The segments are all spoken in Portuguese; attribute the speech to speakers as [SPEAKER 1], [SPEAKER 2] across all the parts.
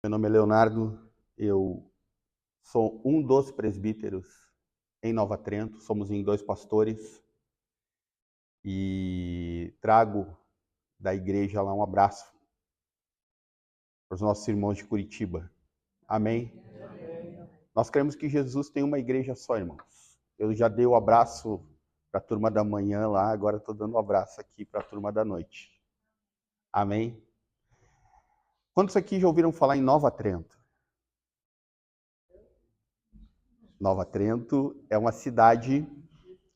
[SPEAKER 1] Meu nome é Leonardo, eu sou um dos presbíteros em Nova Trento, somos em 2 pastores e trago da igreja lá um abraço para os nossos irmãos de Curitiba. Amém? Nós cremos que Jesus tem uma igreja só, irmãos. Eu já dei o abraço para a turma da manhã lá, agora estou dando um abraço aqui para a turma da noite. Amém? Quantos aqui já ouviram falar em Nova Trento? Nova Trento é uma cidade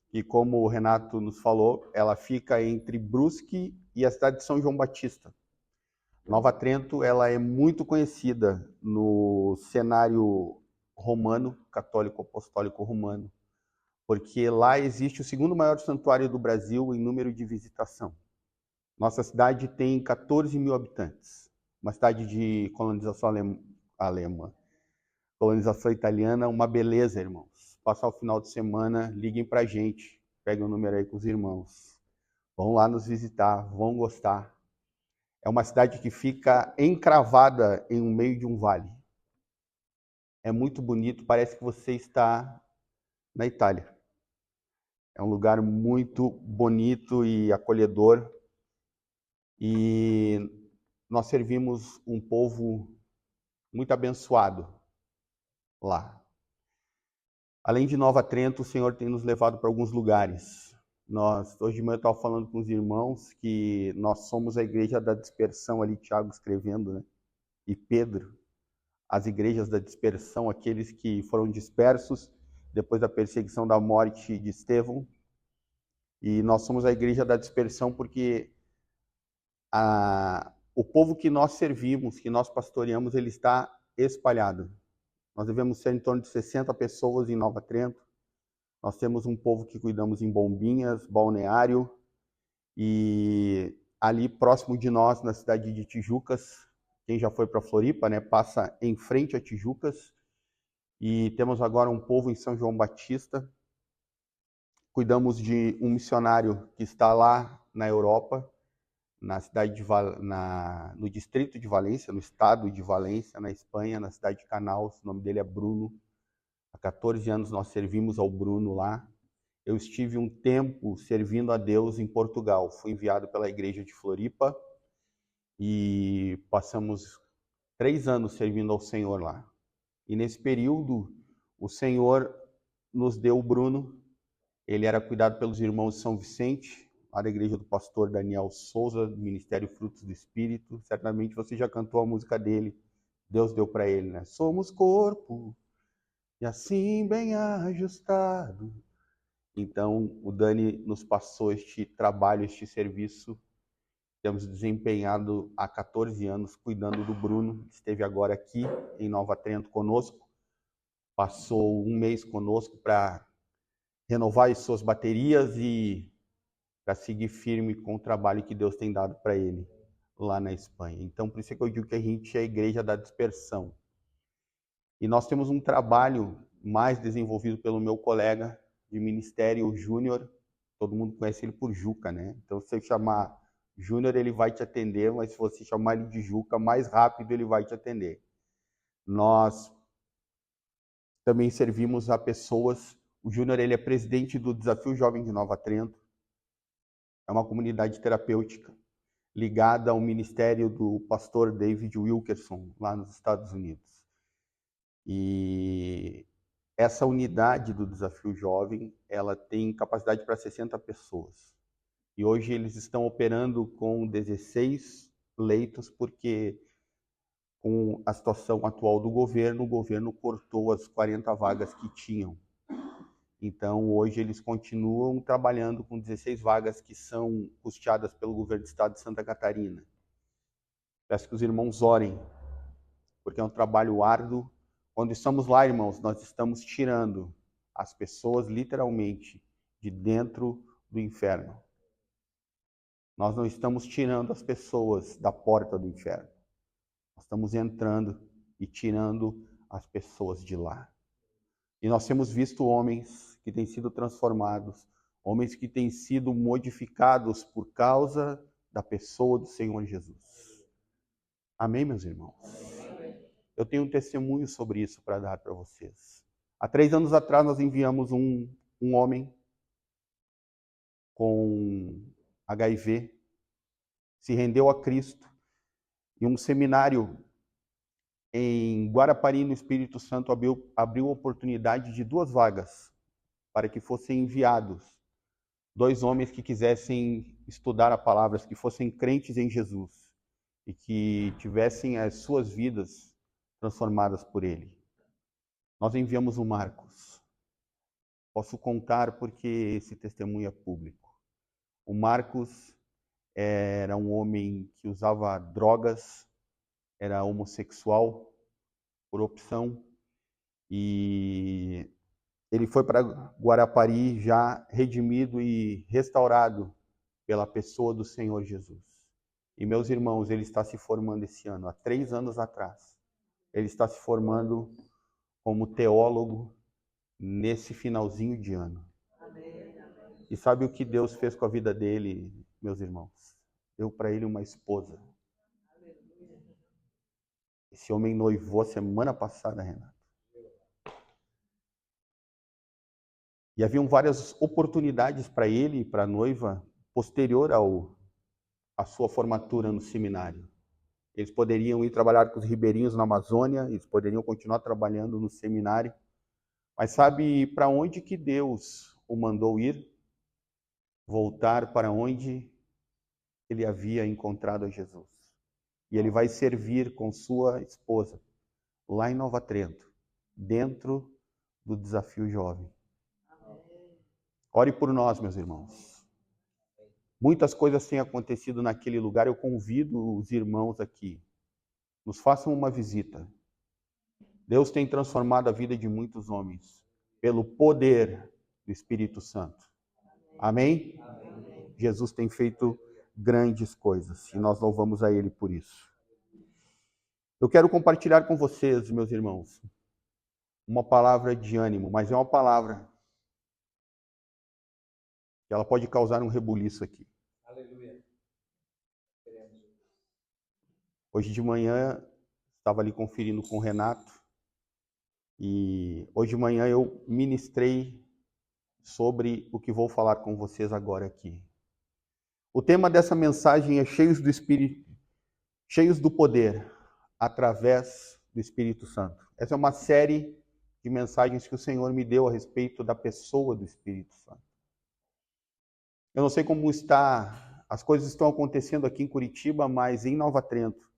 [SPEAKER 1] que, como o Renato nos falou, ela fica entre Brusque e a cidade de São João Batista. Nova Trento, ela é muito conhecida no cenário romano, católico apostólico romano, porque lá existe o segundo maior santuário do Brasil em número de visitação. Nossa cidade tem 14 mil habitantes, uma cidade de colonização alemã, colonização italiana, uma beleza, irmãos. Passar o final de semana, liguem pra gente, peguem o número aí com os irmãos. Vão lá nos visitar, vão gostar. É uma cidade que fica encravada em um meio de um vale. É muito bonito, parece que você está na Itália. É um lugar muito bonito e acolhedor. E nós servimos um povo muito abençoado lá. Além de Nova Trento, o Senhor tem nos levado para alguns lugares. Hoje de manhã eu estava falando com os irmãos que nós somos a igreja da dispersão, ali Tiago escrevendo, né? E Pedro, as igrejas da dispersão, aqueles que foram dispersos depois da perseguição da morte de Estevão. E nós somos a igreja da dispersão porque o povo que nós servimos, que nós pastoreamos, ele está espalhado. Nós devemos ser em torno de 60 pessoas em Nova Trento. Nós temos um povo que cuidamos em Bombinhas, Balneário, e ali próximo de nós, na cidade de Tijucas, quem já foi para Floripa, né, passa em frente a Tijucas, e temos agora um povo em São João Batista. Cuidamos de um missionário que está lá na Europa, na cidade de no distrito de Valência, no estado de Valência, na Espanha, na cidade de Canaus. O nome dele é Bruno. Há 14 anos nós servimos ao Bruno lá. Eu estive um tempo servindo a Deus em Portugal. Fui enviado pela igreja de Floripa e passamos 3 anos servindo ao Senhor lá. E nesse período, o Senhor nos deu o Bruno. Ele era cuidado pelos irmãos de São Vicente, lá da igreja do pastor Daniel Souza, do Ministério Frutos do Espírito. Certamente você já cantou a música dele. Deus deu para ele, né? Somos corpo, e assim bem ajustado. Então, o Dani nos passou este trabalho, este serviço. Temos desempenhado há 14 anos cuidando do Bruno. Esteve agora aqui em Nova Trento conosco. Passou um mês conosco para renovar as suas baterias e para seguir firme com o trabalho que Deus tem dado para ele lá na Espanha. Então, por isso é que eu digo que a gente é a igreja da dispersão. E nós temos um trabalho mais desenvolvido pelo meu colega de ministério, o Júnior. Todo mundo conhece ele por Juca, né? Então, se você chamar Júnior, ele vai te atender, mas se você chamar ele de Juca, mais rápido ele vai te atender. Nós também servimos a pessoas. O Júnior, ele é presidente do Desafio Jovem de Nova Trento. É uma comunidade terapêutica ligada ao ministério do pastor David Wilkerson, lá nos Estados Unidos. E essa unidade do Desafio Jovem, ela tem capacidade para 60 pessoas. E hoje eles estão operando com 16 leitos, porque com a situação atual do governo, o governo cortou as 40 vagas que tinham. Então, hoje eles continuam trabalhando com 16 vagas que são custeadas pelo governo do estado de Santa Catarina. Peço que os irmãos orem, porque é um trabalho árduo. Quando estamos lá, irmãos, nós estamos tirando as pessoas, literalmente, de dentro do inferno. Nós não estamos tirando as pessoas da porta do inferno. Nós estamos entrando e tirando as pessoas de lá. E nós temos visto homens que têm sido transformados, homens que têm sido modificados por causa da pessoa do Senhor Jesus. Amém, meus irmãos? eu tenho um testemunho sobre isso para dar para vocês. Há 3 anos atrás, nós enviamos um homem com HIV, se rendeu a Cristo, e um seminário em Guarapari, no Espírito Santo, abriu oportunidade de 2 vagas para que fossem enviados 2 homens que quisessem estudar a palavra, que fossem crentes em Jesus e que tivessem as suas vidas transformadas por Ele. Nós enviamos o Marcos. Posso contar porque esse testemunho é público. O Marcos era um homem que usava drogas, era homossexual por opção, e ele foi para Guarapari já redimido e restaurado pela pessoa do Senhor Jesus. E, meus irmãos, ele está se formando esse ano, há 3 anos atrás. Ele está se formando como teólogo nesse finalzinho de ano. E sabe o que Deus fez com a vida dele, meus irmãos? Deu para ele uma esposa. Esse homem noivou semana passada, Renato. E haviam várias oportunidades para ele e para a noiva posterior à sua formatura no seminário. Eles poderiam ir trabalhar com os ribeirinhos na Amazônia, eles poderiam continuar trabalhando no seminário. Mas sabe para onde que Deus o mandou ir? Voltar para onde ele havia encontrado a Jesus. E ele vai servir com sua esposa, lá em Nova Trento, dentro do Desafio Jovem. Ore por nós, meus irmãos. Muitas coisas têm acontecido naquele lugar. Eu convido os irmãos aqui, nos façam uma visita. Deus tem transformado a vida de muitos homens pelo poder do Espírito Santo. Amém? Amém. Jesus tem feito grandes coisas e nós louvamos a Ele por isso. Eu quero compartilhar com vocês, meus irmãos, uma palavra de ânimo, mas é uma palavra que ela pode causar um rebuliço aqui. Aleluia. Hoje de manhã, estava ali conferindo com o Renato, e hoje de manhã eu ministrei sobre o que vou falar com vocês agora aqui. O tema dessa mensagem é cheios do Espírito, cheios do poder, através do Espírito Santo. Essa é uma série de mensagens que o Senhor me deu a respeito da pessoa do Espírito Santo. Eu não sei como as coisas estão acontecendo aqui em Curitiba, mas em Nova Trento,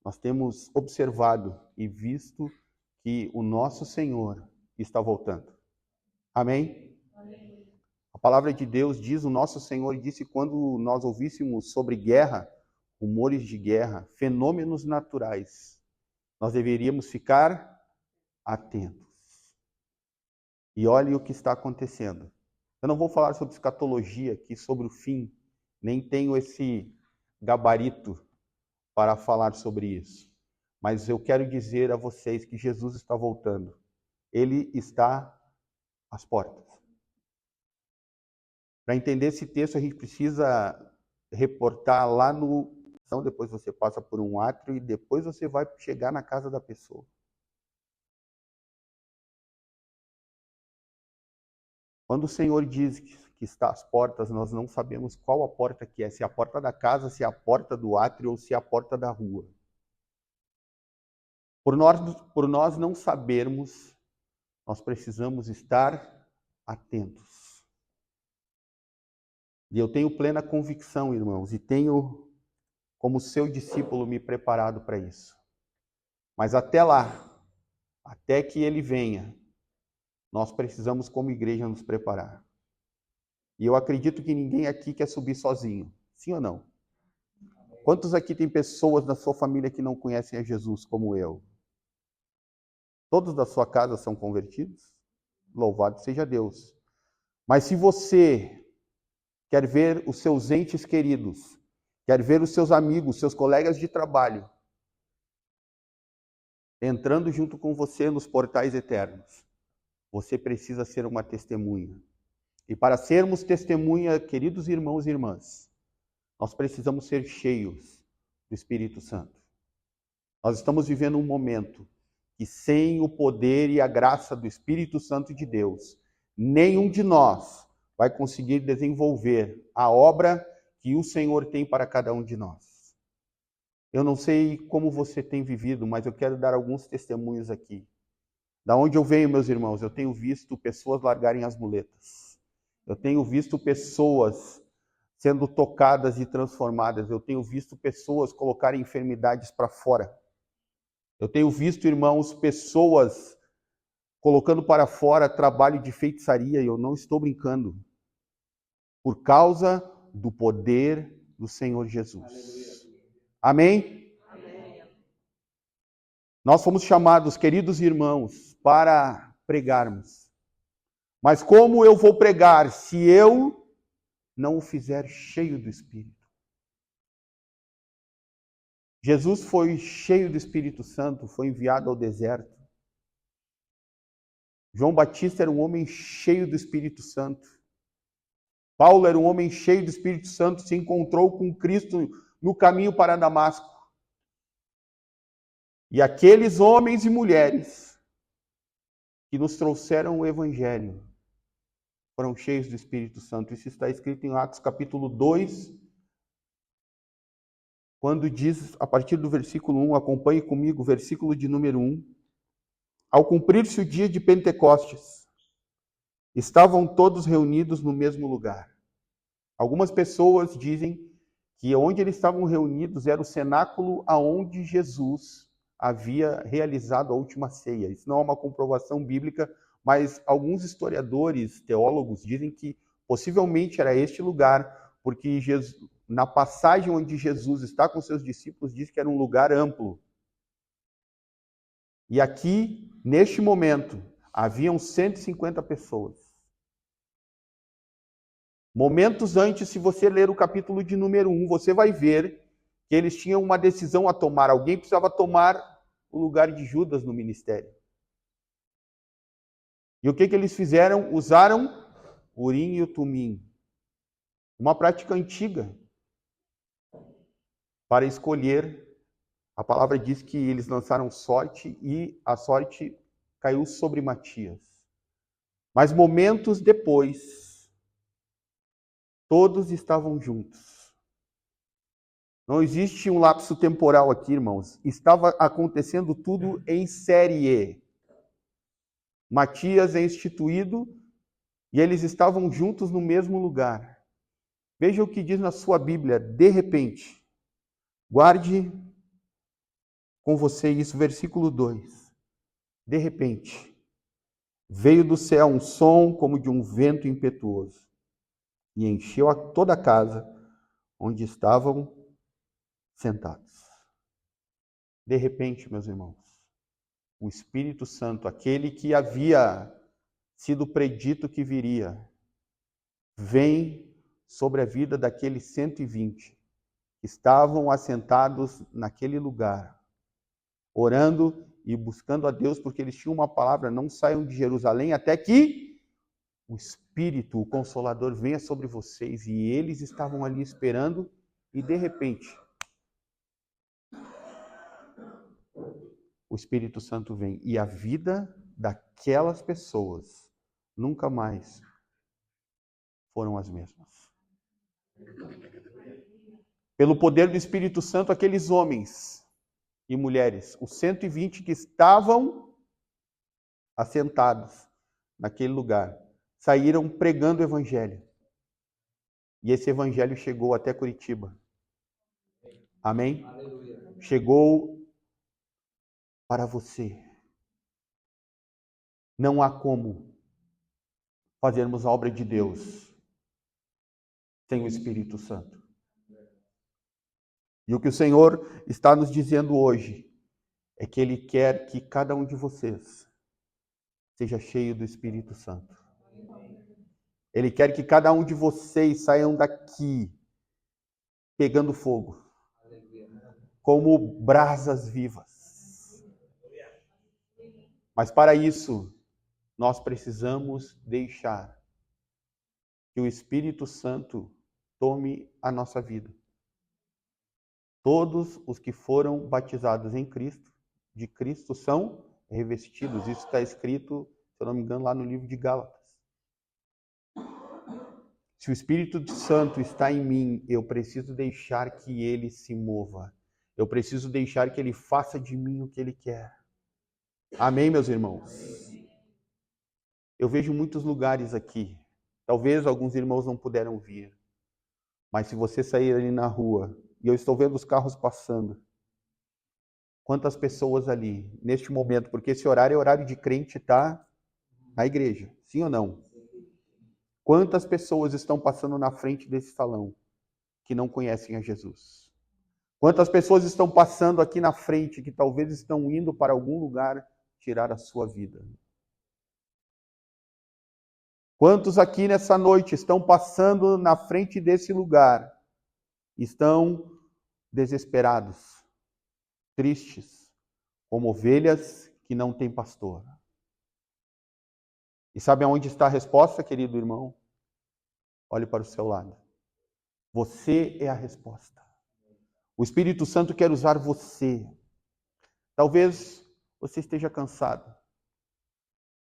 [SPEAKER 1] nós temos observado e visto que o nosso Senhor está voltando. Amém? Amém. A palavra de Deus diz, o nosso Senhor disse, quando nós ouvíssemos sobre guerra, rumores de guerra, fenômenos naturais, nós deveríamos ficar atentos. E olhe o que está acontecendo. Eu não vou falar sobre escatologia aqui, sobre o fim, nem tenho esse gabarito para falar sobre isso. Mas eu quero dizer a vocês que Jesus está voltando. Ele está às portas. Para entender esse texto, a gente precisa reportar lá no... Então, depois você passa por um átrio e depois você vai chegar na casa da pessoa. Quando o Senhor diz que está às portas, nós não sabemos qual a porta que é. Se é a porta da casa, se é a porta do átrio ou se é a porta da rua. Por nós não sabermos, nós precisamos estar atentos. E eu tenho plena convicção, irmãos, e tenho, como seu discípulo, me preparado para isso. Mas até lá, até que ele venha, nós precisamos, como igreja, nos preparar. E eu acredito que ninguém aqui quer subir sozinho. Sim ou não? Quantos aqui tem pessoas da sua família que não conhecem a Jesus como eu? Todos da sua casa são convertidos? Louvado seja Deus. Mas se você quer ver os seus entes queridos, quer ver os seus amigos, seus colegas de trabalho, entrando junto com você nos portais eternos, você precisa ser uma testemunha. E para sermos testemunha, queridos irmãos e irmãs, nós precisamos ser cheios do Espírito Santo. Nós estamos vivendo um momento que sem o poder e a graça do Espírito Santo de Deus, nenhum de nós vai conseguir desenvolver a obra que o Senhor tem para cada um de nós. Eu não sei como você tem vivido, mas eu quero dar alguns testemunhos aqui. Da onde eu venho, meus irmãos, eu tenho visto pessoas largarem as muletas. Eu tenho visto pessoas sendo tocadas e transformadas. Eu tenho visto pessoas colocarem enfermidades para fora. Eu tenho visto, irmãos, pessoas colocando para fora trabalho de feitiçaria, e eu não estou brincando, por causa do poder do Senhor Jesus. Amém? Amém. Nós fomos chamados, queridos irmãos, para pregarmos. Mas como eu vou pregar se eu não o fizer cheio do Espírito? Jesus foi cheio do Espírito Santo, foi enviado ao deserto. João Batista era um homem cheio do Espírito Santo. Paulo era um homem cheio do Espírito Santo, se encontrou com Cristo no caminho para Damasco. E aqueles homens e mulheres que nos trouxeram o Evangelho foram cheios do Espírito Santo. Isso está escrito em Atos capítulo 2, quando diz, a partir do versículo 1, acompanhe comigo, versículo de número 1. Ao cumprir-se o dia de Pentecostes, estavam todos reunidos no mesmo lugar. Algumas pessoas dizem que onde eles estavam reunidos era o cenáculo aonde Jesus havia realizado a última ceia. Isso não é uma comprovação bíblica, mas alguns historiadores, teólogos, dizem que possivelmente era este lugar, porque Jesus, na passagem onde Jesus está com seus discípulos, diz que era um lugar amplo. E aqui, neste momento, haviam 150 pessoas. Momentos antes, se você ler o capítulo de número 1, você vai ver que eles tinham uma decisão a tomar. Alguém precisava tomar o lugar de Judas no ministério. E o que eles fizeram? Usaram o Urim e o Tumim. Uma prática antiga para escolher. A palavra diz que eles lançaram sorte e a sorte caiu sobre Matias. Mas momentos depois, todos estavam juntos. Não existe um lapso temporal aqui, irmãos. Estava acontecendo tudo em série. Matias é instituído e eles estavam juntos no mesmo lugar. Veja o que diz na sua Bíblia, de repente. Guarde com você isso, versículo 2. De repente, veio do céu um som como de um vento impetuoso e encheu toda a casa onde estavam sentados. De repente, meus irmãos, o Espírito Santo, aquele que havia sido predito que viria, vem sobre a vida daqueles 120 que estavam assentados naquele lugar, orando e buscando a Deus, porque eles tinham uma palavra: não saiam de Jerusalém até que o Espírito, o Consolador, venha sobre vocês. E eles estavam ali esperando, e de repente, o Espírito Santo vem. E a vida daquelas pessoas nunca mais foram as mesmas. Pelo poder do Espírito Santo, aqueles homens e mulheres, os 120 que estavam assentados naquele lugar, saíram pregando o Evangelho. E esse Evangelho chegou até Curitiba. Amém? Aleluia. Chegou para você. Não há como fazermos a obra de Deus sem o Espírito Santo. E o que o Senhor está nos dizendo hoje é que Ele quer que cada um de vocês seja cheio do Espírito Santo. Ele quer que cada um de vocês saiam daqui pegando fogo, como brasas vivas. Mas para isso, nós precisamos deixar que o Espírito Santo tome a nossa vida. Todos os que foram batizados em Cristo, de Cristo, são revestidos. Isso está escrito, se eu não me engano, lá no livro de Gálatas. Se o Espírito Santo está em mim, eu preciso deixar que ele se mova. Eu preciso deixar que ele faça de mim o que ele quer. Amém, meus irmãos? Eu vejo muitos lugares aqui. Talvez alguns irmãos não puderam vir. Mas se você sair ali na rua, e eu estou vendo os carros passando, quantas pessoas ali, neste momento, porque esse horário é horário de crente, tá? Na igreja, sim ou não? Quantas pessoas estão passando na frente desse salão que não conhecem a Jesus? Quantas pessoas estão passando aqui na frente que talvez estão indo para algum lugar tirar a sua vida? Quantos aqui nessa noite estão passando na frente desse lugar, estão desesperados, tristes, como ovelhas que não têm pastor? E sabe aonde está a resposta, querido irmão? Olhe para o seu lado. Você é a resposta. O Espírito Santo quer usar você. Talvez você esteja cansado.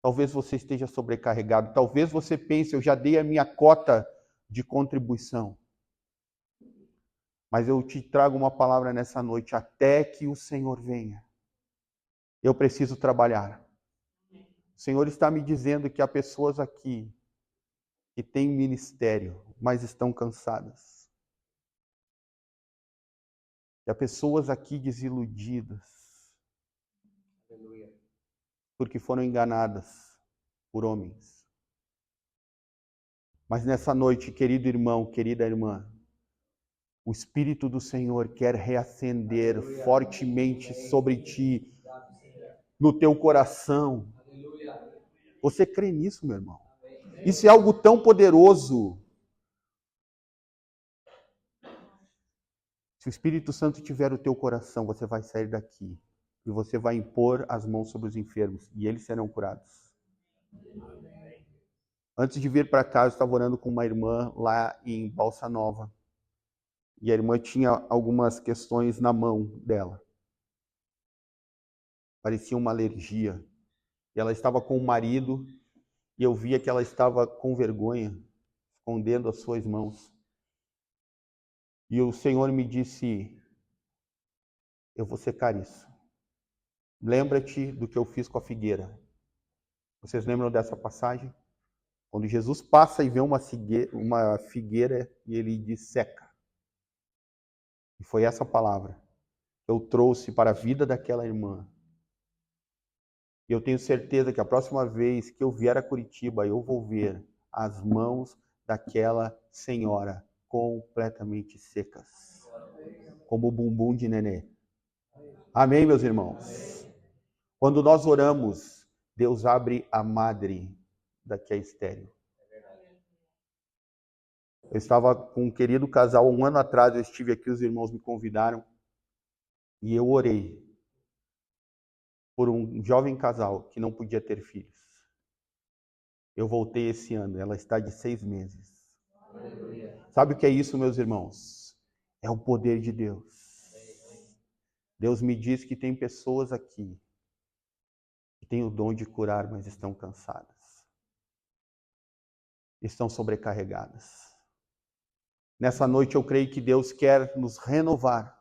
[SPEAKER 1] Talvez você esteja sobrecarregado. Talvez você pense, eu já dei a minha cota de contribuição. Mas eu te trago uma palavra nessa noite, até que o Senhor venha. Eu preciso trabalhar. O Senhor está me dizendo que há pessoas aqui que têm ministério, mas estão cansadas. E há pessoas aqui desiludidas. Porque foram enganadas por homens. Mas nessa noite, querido irmão, querida irmã, o Espírito do Senhor quer reacender fortemente sobre ti, no teu coração. Você crê nisso, meu irmão? Isso é algo tão poderoso. Se o Espírito Santo tiver o teu coração, você vai sair daqui e você vai impor as mãos sobre os enfermos e eles serão curados. Antes de vir para cá, eu estava orando com uma irmã lá em Balsa Nova. E a irmã tinha algumas questões na mão dela. Parecia uma alergia. E ela estava com o marido e eu via que ela estava com vergonha, escondendo as suas mãos. E o Senhor me disse, eu vou secar isso. Lembra-te do que eu fiz com a figueira. Vocês lembram dessa passagem? Quando Jesus passa e vê uma figueira e ele diz seca. E foi essa palavra que eu trouxe para a vida daquela irmã. E eu tenho certeza que a próxima vez que eu vier a Curitiba, eu vou ver as mãos daquela senhora completamente secas. Como o bumbum de nenê. Amém, meus irmãos? Quando nós oramos, Deus abre a madre da que é estéril. Eu estava com um querido casal, um ano atrás eu estive aqui, os irmãos me convidaram, e eu orei por um jovem casal que não podia ter filhos. Eu voltei esse ano, ela está de 6 meses. Sabe o que é isso, meus irmãos? É o poder de Deus. Deus me diz que tem pessoas aqui que têm o dom de curar, mas estão cansadas. Estão sobrecarregadas. Nessa noite eu creio que Deus quer nos renovar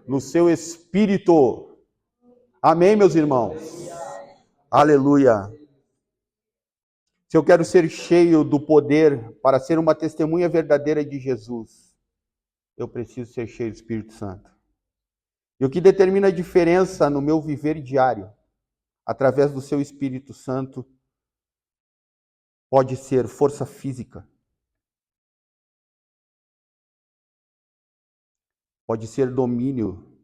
[SPEAKER 1] no seu espírito. Amém, meus irmãos? Aleluia. Se eu quero ser cheio do poder para ser uma testemunha verdadeira de Jesus, eu preciso ser cheio do Espírito Santo. E o que determina a diferença no meu viver diário, através do seu Espírito Santo, pode ser força física, pode ser domínio,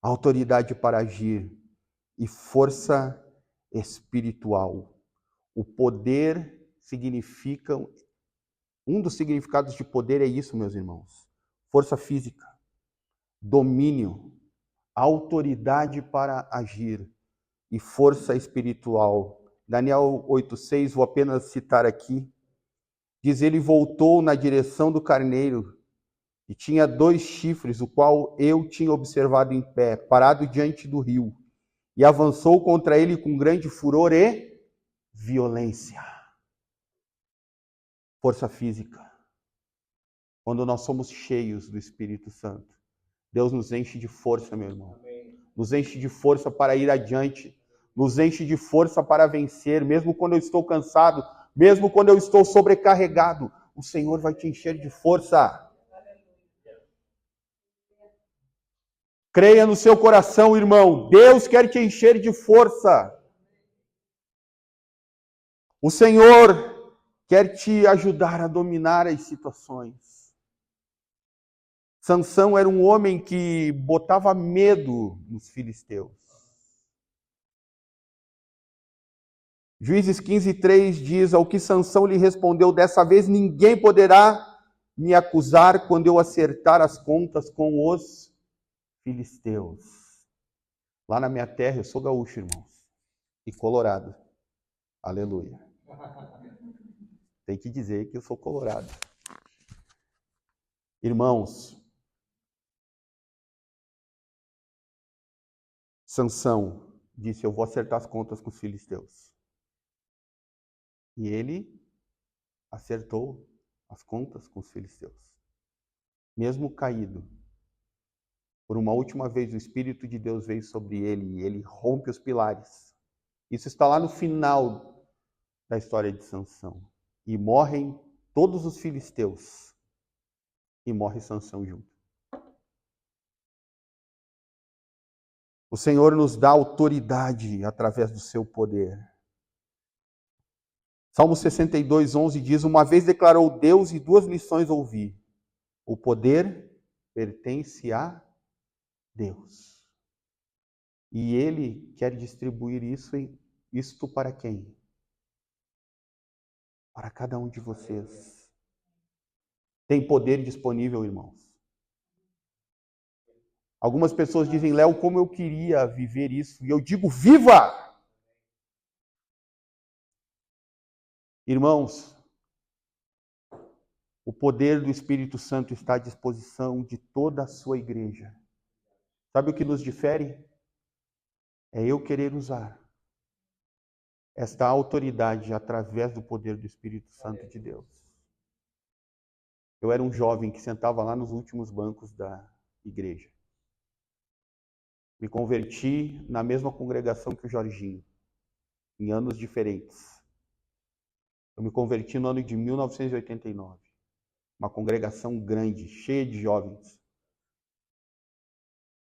[SPEAKER 1] autoridade para agir e força espiritual. O poder significa, um dos significados de poder é isso, meus irmãos. Força física, domínio, autoridade para agir e força espiritual. Daniel 8,6, vou apenas citar aqui, diz, ele voltou na direção do carneiro e tinha 2 chifres, o qual eu tinha observado em pé, parado diante do rio. e avançou contra ele com grande furor e violência. Força física. Quando nós somos cheios do Espírito Santo, Deus nos enche de força, meu irmão. Nos enche de força para ir adiante. Nos enche de força para vencer, mesmo quando eu estou cansado, mesmo quando eu estou sobrecarregado. O Senhor vai te encher de força. Creia no seu coração, irmão. Deus quer te encher de força. O Senhor quer te ajudar a dominar as situações. Sansão era um homem que botava medo nos filisteus. Juízes 15:3 diz: ao que Sansão lhe respondeu, dessa vez ninguém poderá me acusar quando eu acertar as contas com os filisteus. Lá na minha terra, eu sou gaúcho, irmãos, e colorado. Aleluia. Tem que dizer que eu sou colorado. Irmãos, Sansão disse: eu vou acertar as contas com os filisteus. E ele acertou as contas com os filisteus. Mesmo caído, por uma última vez o Espírito de Deus veio sobre ele e ele rompe os pilares. Isso está lá no final da história de Sansão. E morrem todos os filisteus. E morre Sansão junto. O Senhor nos dá autoridade através do seu poder. Salmo 62:11 diz: uma vez declarou Deus e duas lições ouvi. O poder pertence a Deus. E Ele quer distribuir isto para quem? Para cada um de vocês. Tem poder disponível, irmãos. Algumas pessoas dizem: Léo, como eu queria viver isso. E eu digo: viva! Irmãos, o poder do Espírito Santo está à disposição de toda a sua igreja. Sabe o que nos difere? É eu querer usar esta autoridade através do poder do Espírito Santo de Deus. Eu era um jovem que sentava lá nos últimos bancos da igreja. Me converti na mesma congregação que o Jorginho, em anos diferentes. Eu me converti no ano de 1989. Uma congregação grande, cheia de jovens.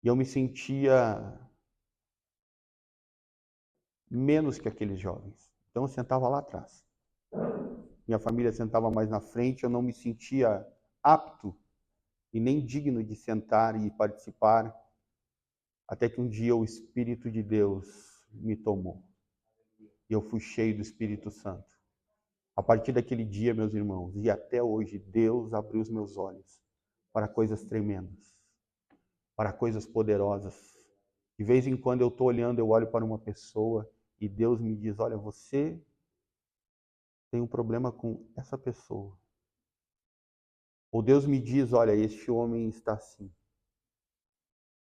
[SPEAKER 1] E eu me sentia menos que aqueles jovens. Então eu sentava lá atrás. Minha família sentava mais na frente, eu não me sentia apto e nem digno de sentar e participar, até que um dia o Espírito de Deus me tomou. E eu fui cheio do Espírito Santo. A partir daquele dia, meus irmãos, e até hoje, Deus abriu os meus olhos para coisas tremendas, para coisas poderosas. De vez em quando eu estou olhando, eu olho para uma pessoa e Deus me diz: olha, você tem um problema com essa pessoa. Ou Deus me diz: olha, este homem está assim.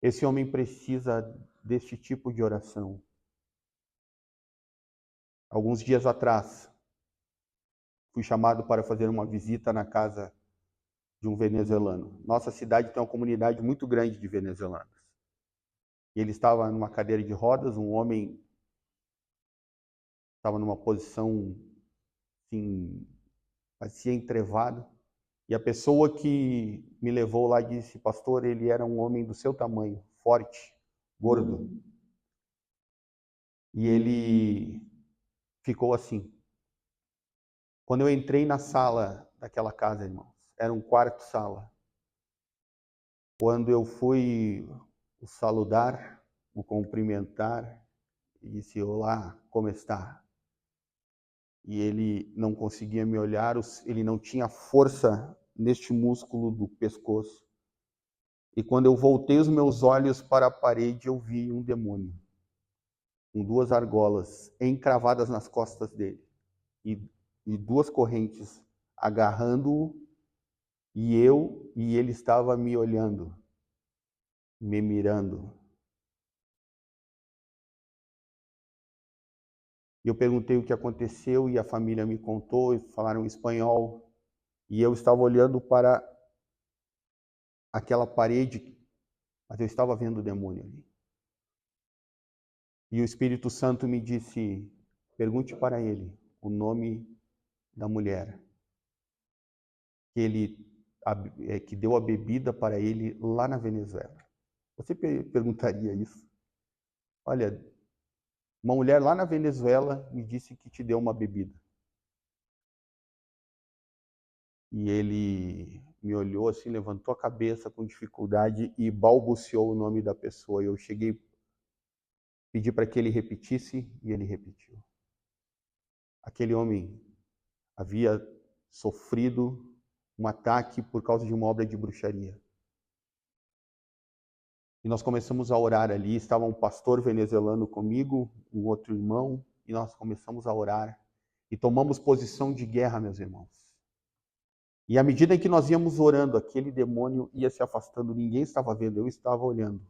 [SPEAKER 1] Esse homem precisa deste tipo de oração. Alguns dias atrás, fui chamado para fazer uma visita na casa de um venezuelano. Nossa cidade tem uma comunidade muito grande de venezuelanos. E ele estava numa cadeira de rodas, um homem estava numa posição assim, parecia entrevado. E a pessoa que me levou lá disse: pastor, ele era um homem do seu tamanho, forte, gordo. E ele ficou assim. Quando eu entrei na sala daquela casa, irmãos, era um quarto-sala. Quando eu fui o saludar, o cumprimentar, e disse: olá, como está? E ele não conseguia me olhar, ele não tinha força neste músculo do pescoço. E quando eu voltei os meus olhos para a parede, eu vi um demônio, com duas argolas encravadas nas costas dele, e duas correntes agarrando-o, e ele estava me olhando, me mirando. E eu perguntei o que aconteceu e a família me contou, e falaram espanhol. E eu estava olhando para aquela parede, mas eu estava vendo o demônio ali. E o Espírito Santo me disse, pergunte para ele o nome da mulher que deu a bebida para ele lá na Venezuela. Você perguntaria isso? Olha, uma mulher lá na Venezuela me disse que te deu uma bebida. E ele me olhou assim, levantou a cabeça com dificuldade e balbuciou o nome da pessoa. Eu cheguei, pedi para que ele repetisse e ele repetiu. Aquele homem havia sofrido um ataque por causa de uma obra de bruxaria. E nós começamos a orar ali, estava um pastor venezuelano comigo, um outro irmão, e nós começamos a orar. E tomamos posição de guerra, meus irmãos. E à medida em que nós íamos orando, aquele demônio ia se afastando, ninguém estava vendo, eu estava olhando.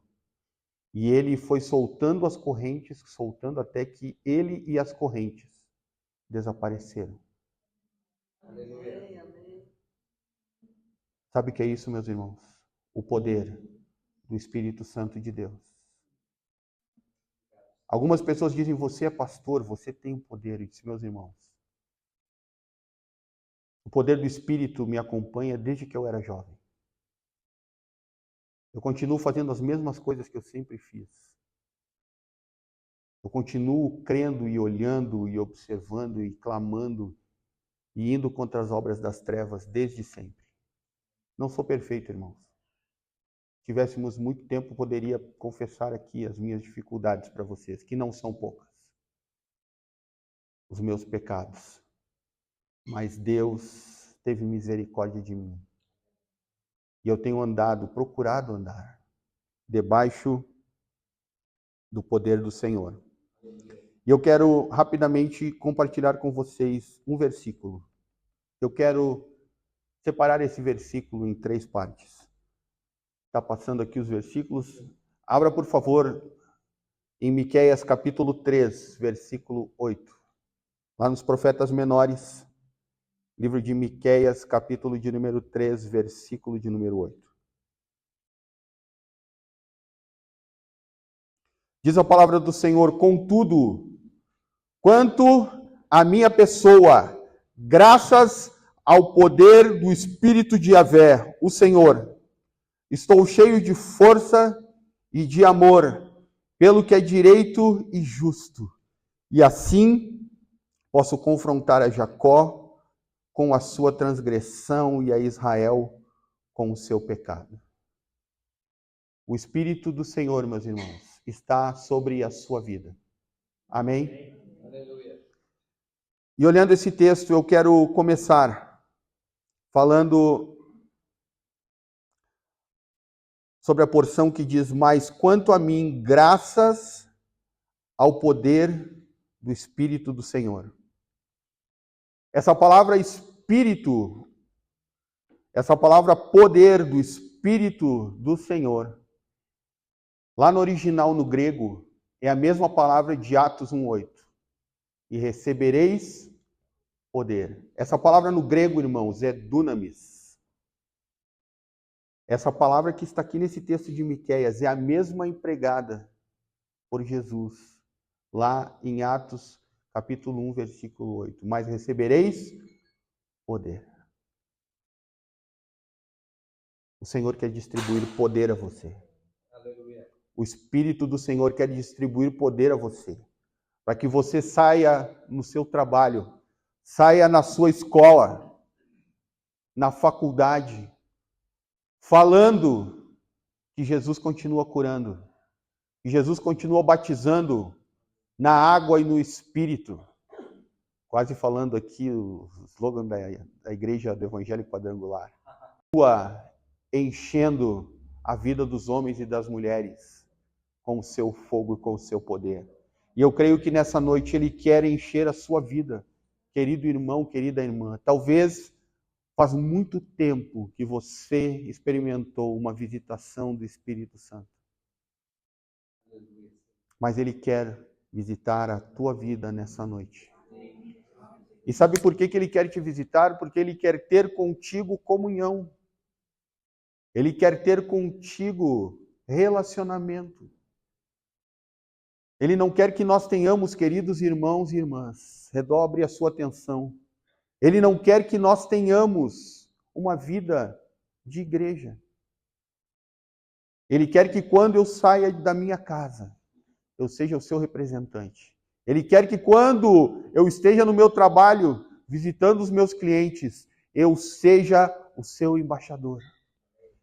[SPEAKER 1] E ele foi soltando as correntes, soltando até que ele e as correntes desapareceram. Aleluia. Sabe o que é isso, meus irmãos? O poder do Espírito Santo de Deus. Algumas pessoas dizem, você é pastor, você tem o poder. Eu disse, meus irmãos, o poder do Espírito me acompanha desde que eu era jovem. Eu continuo fazendo as mesmas coisas que eu sempre fiz. Eu continuo crendo e olhando e observando e clamando e indo contra as obras das trevas desde sempre. Não sou perfeito, irmãos. Se tivéssemos muito tempo, poderia confessar aqui as minhas dificuldades para vocês, que não são poucas. Os meus pecados. Mas Deus teve misericórdia de mim. E eu tenho andado, procurado andar, debaixo do poder do Senhor. E eu quero rapidamente compartilhar com vocês um versículo. Eu quero separar esse versículo em 3 partes. Está passando aqui os versículos. Abra, por favor, em Miqueias capítulo 3, versículo 8. Lá nos profetas menores, livro de Miqueias, capítulo de número 3, versículo de número 8. Diz a palavra do Senhor, contudo, quanto à minha pessoa, graças ao poder do Espírito de Yahvé, o Senhor, estou cheio de força e de amor, pelo que é direito e justo. E assim posso confrontar a Jacó com a sua transgressão e a Israel com o seu pecado. O Espírito do Senhor, meus irmãos, está sobre a sua vida. Amém? Aleluia. E olhando esse texto, eu quero começar falando sobre a porção que diz, mas quanto a mim, graças ao poder do Espírito do Senhor. Essa palavra Espírito, essa palavra poder do Espírito do Senhor, lá no original, no grego, é a mesma palavra de Atos 1:8. E recebereis poder. Essa palavra no grego, irmãos, é dunamis. Essa palavra que está aqui nesse texto de Miqueias é a mesma empregada por Jesus, lá em Atos, capítulo 1, versículo 8. Mas recebereis poder. O Senhor quer distribuir poder a você. Aleluia. O Espírito do Senhor quer distribuir poder a você. Para que você saia no seu trabalho, saia na sua escola, na faculdade, falando que Jesus continua curando, que Jesus continua batizando na água e no Espírito. Quase falando aqui o slogan da Igreja do Evangelho Quadrangular. Enchendo a vida dos homens e das mulheres com o seu fogo e com o seu poder. E eu creio que nessa noite Ele quer encher a sua vida, querido irmão, querida irmã. Talvez faz muito tempo que você experimentou uma visitação do Espírito Santo. Mas Ele quer visitar a tua vida nessa noite. E sabe por que Ele quer te visitar? Porque Ele quer ter contigo comunhão. Ele quer ter contigo relacionamento. Ele não quer que nós tenhamos, queridos irmãos e irmãs, redobre a sua atenção. Ele não quer que nós tenhamos uma vida de igreja. Ele quer que quando eu saia da minha casa, eu seja o seu representante. Ele quer que quando eu esteja no meu trabalho, visitando os meus clientes, eu seja o seu embaixador.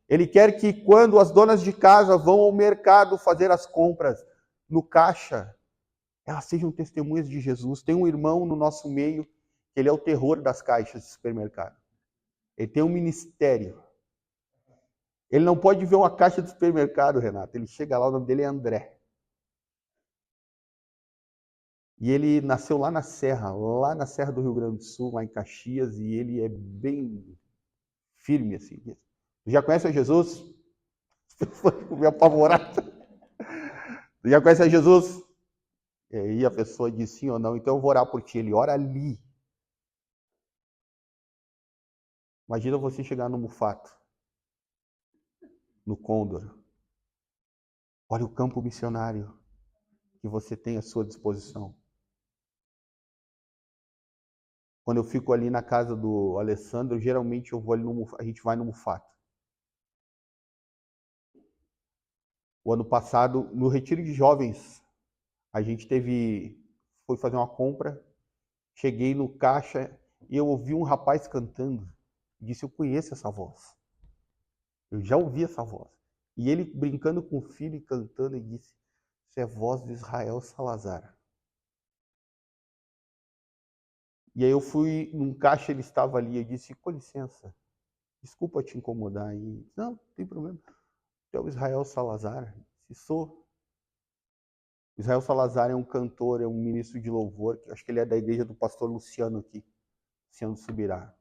[SPEAKER 1] Ele quer que quando as donas de casa vão ao mercado fazer as compras, no caixa, elas sejam testemunhas de Jesus. Tem um irmão no nosso meio, que ele é o terror das caixas de supermercado. Ele tem um ministério. Ele não pode ver uma caixa de supermercado, Renato. Ele chega lá, o nome dele é André. E ele nasceu lá na Serra do Rio Grande do Sul, lá em Caxias, e ele é bem firme, assim. Já conhece a Jesus? Foi meio apavorado. Já conhece a Jesus? E aí a pessoa diz sim ou não, então eu vou orar por ti. Ele ora ali. Imagina você chegar no Mufato, no Côndor. Olha o campo missionário que você tem à sua disposição. Quando eu fico ali na casa do Alessandro, geralmente eu vou ali a gente vai no Mufato. O ano passado, no retiro de jovens, a gente foi fazer uma compra, cheguei no caixa e eu ouvi um rapaz cantando. Disse, eu conheço essa voz. Eu já ouvi essa voz. E ele brincando com o filho e cantando, e disse, isso é a voz de Israel Salazar. E aí eu fui num caixa, ele estava ali, eu disse, com licença, desculpa te incomodar. E não tem problema. Tu é o Israel Salazar? Se sou. Israel Salazar é um cantor, é um ministro de louvor, que acho que ele é da igreja do pastor Luciano aqui, Luciano Subirá.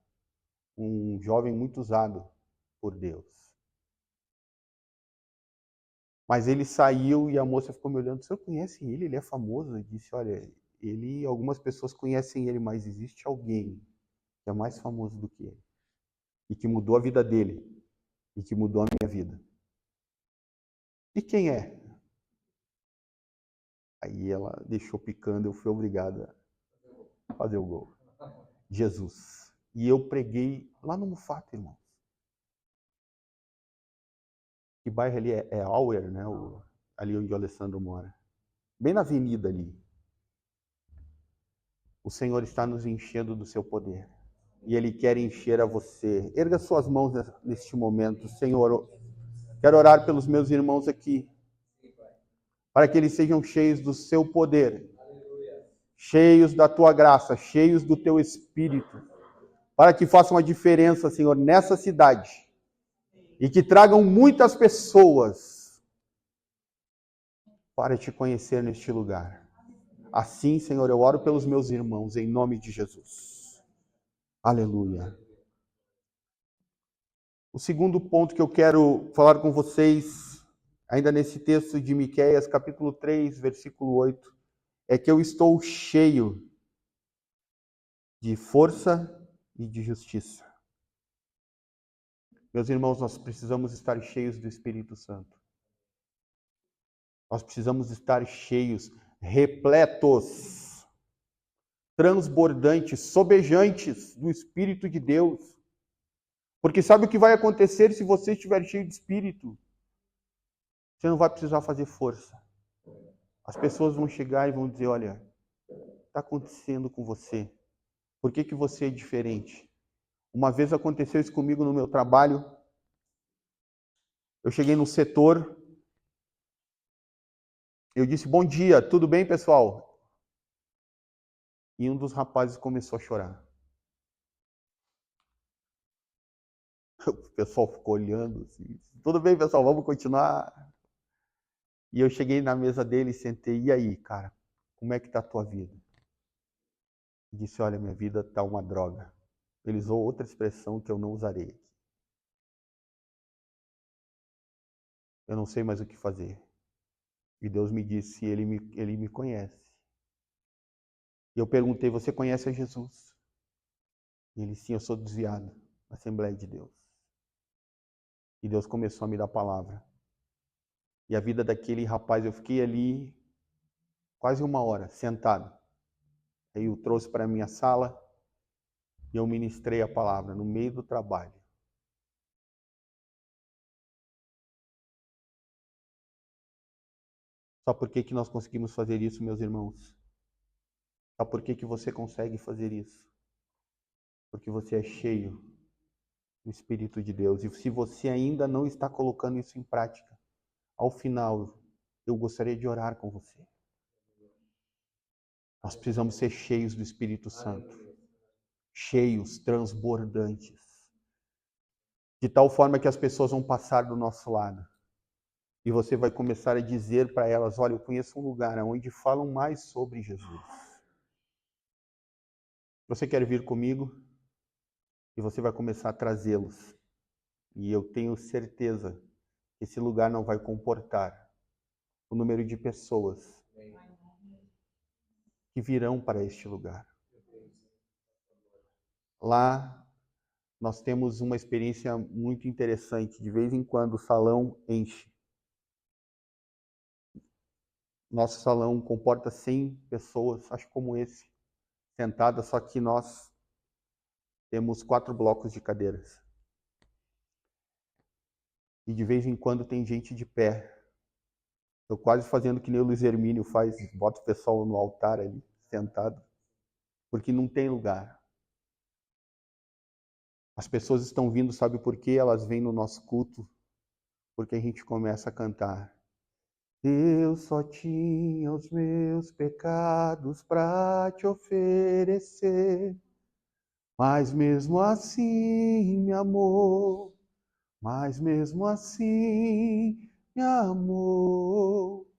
[SPEAKER 1] Um jovem muito usado por Deus. Mas ele saiu e a moça ficou me olhando, o senhor conhece ele? Ele é famoso? Eu disse, olha, algumas pessoas conhecem ele, mas existe alguém que é mais famoso do que ele. E que mudou a vida dele. E que mudou a minha vida. E quem é? Aí ela deixou picando, eu fui obrigado a fazer o gol. Jesus. E eu preguei lá no Mufato, irmão. Que bairro ali é Auer, né? Ali onde o Alessandro mora. Bem na avenida ali. O Senhor está nos enchendo do seu poder. E Ele quer encher a você. Erga suas mãos neste momento. Senhor, quero orar pelos meus irmãos aqui. Para que eles sejam cheios do seu poder. Cheios da tua graça. Cheios do teu Espírito. Para que façam a diferença, Senhor, nessa cidade. E que tragam muitas pessoas para te conhecer neste lugar. Assim, Senhor, eu oro pelos meus irmãos, em nome de Jesus. Aleluia. O segundo ponto que eu quero falar com vocês, ainda nesse texto de Miqueias, capítulo 3, versículo 8, é que eu estou cheio de força e de justiça. Meus irmãos, nós precisamos estar cheios do Espírito Santo. Nós precisamos estar cheios, repletos, transbordantes, sobejantes do Espírito de Deus. Porque sabe o que vai acontecer se você estiver cheio de Espírito? Você não vai precisar fazer força. As pessoas vão chegar e vão dizer, olha, o que está acontecendo com você? Por que você é diferente? Uma vez aconteceu isso comigo no meu trabalho. Eu cheguei no setor, eu disse, bom dia, tudo bem, pessoal? E um dos rapazes começou a chorar. O pessoal ficou olhando, assim, tudo bem, pessoal, vamos continuar. E eu cheguei na mesa dele e sentei, e aí, cara, como é que está a tua vida? E disse, olha, minha vida está uma droga. Ele usou outra expressão que eu não usarei. Eu não sei mais o que fazer. E Deus me disse, ele me conhece. E eu perguntei, você conhece a Jesus? E ele, sim, eu sou desviado da Assembleia de Deus. E Deus começou a me dar palavra. E a vida daquele rapaz, eu fiquei ali quase 1 hora, sentado. Aí eu trouxe para a minha sala e eu ministrei a palavra no meio do trabalho. Sabe por que nós conseguimos fazer isso, meus irmãos? Sabe por que você consegue fazer isso? Porque você é cheio do Espírito de Deus. E se você ainda não está colocando isso em prática, ao final, eu gostaria de orar com você. Nós precisamos ser cheios do Espírito Santo. Cheios, transbordantes. De tal forma que as pessoas vão passar do nosso lado. E você vai começar a dizer para elas, olha, eu conheço um lugar onde falam mais sobre Jesus. Você quer vir comigo? E você vai começar a trazê-los. E eu tenho certeza que esse lugar não vai comportar o número de pessoas que virão para este lugar. Lá nós temos uma experiência muito interessante. De vez em quando o salão enche. Nosso salão comporta 100 pessoas, acho como esse, sentadas, só que nós temos 4 blocos de cadeiras. E de vez em quando tem gente de pé. Estou quase fazendo que nem o Luiz Hermínio faz, bota o pessoal no altar ali, sentado, porque não tem lugar. As pessoas estão vindo, sabe por quê? Elas vêm no nosso culto, porque a gente começa a cantar. Eu só tinha os meus pecados para te oferecer, mas mesmo assim me amou, mas mesmo assim me amou.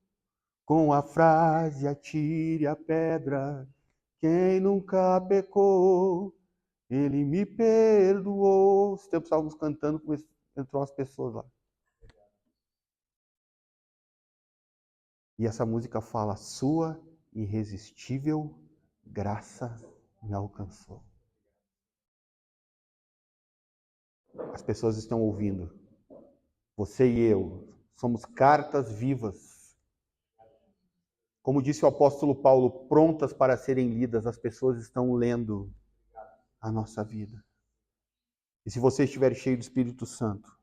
[SPEAKER 1] Com a frase atire a pedra, quem nunca pecou, ele me perdoou. Os tempos estávamos cantando, entrou as pessoas lá. E essa música fala, sua irresistível graça me alcançou. As pessoas estão ouvindo. Você e eu somos cartas vivas. Como disse o apóstolo Paulo, prontas para serem lidas, as pessoas estão lendo a nossa vida. E se você estiver cheio do Espírito Santo,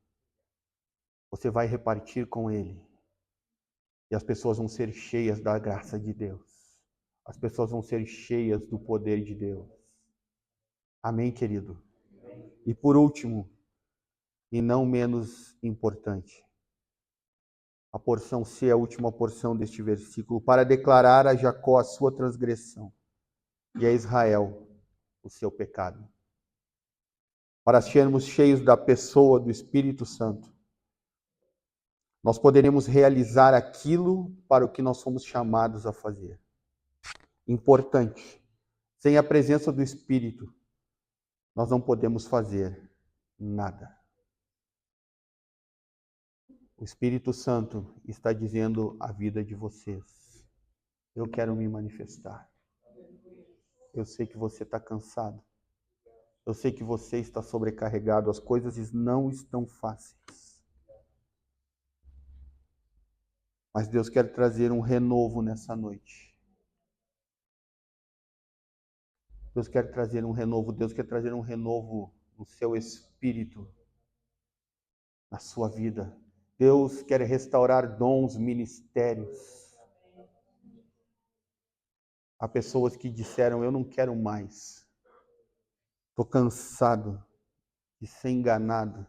[SPEAKER 1] você vai repartir com ele. E as pessoas vão ser cheias da graça de Deus. As pessoas vão ser cheias do poder de Deus. Amém, querido? E por último, e não menos importante, a porção C é a última porção deste versículo, para declarar a Jacó a sua transgressão e a Israel o seu pecado. Para sermos cheios da pessoa do Espírito Santo, nós poderemos realizar aquilo para o que nós somos chamados a fazer. Importante. Sem a presença do Espírito, nós não podemos fazer nada. O Espírito Santo está dizendo à vida de vocês, eu quero me manifestar. Eu sei que você está cansado. Eu sei que você está sobrecarregado. As coisas não estão fáceis. Mas Deus quer trazer um renovo nessa noite. Deus quer trazer um renovo. Deus quer trazer um renovo no seu espírito, na sua vida. Deus quer restaurar dons, ministérios. Há pessoas que disseram, eu não quero mais. Estou cansado de ser enganado.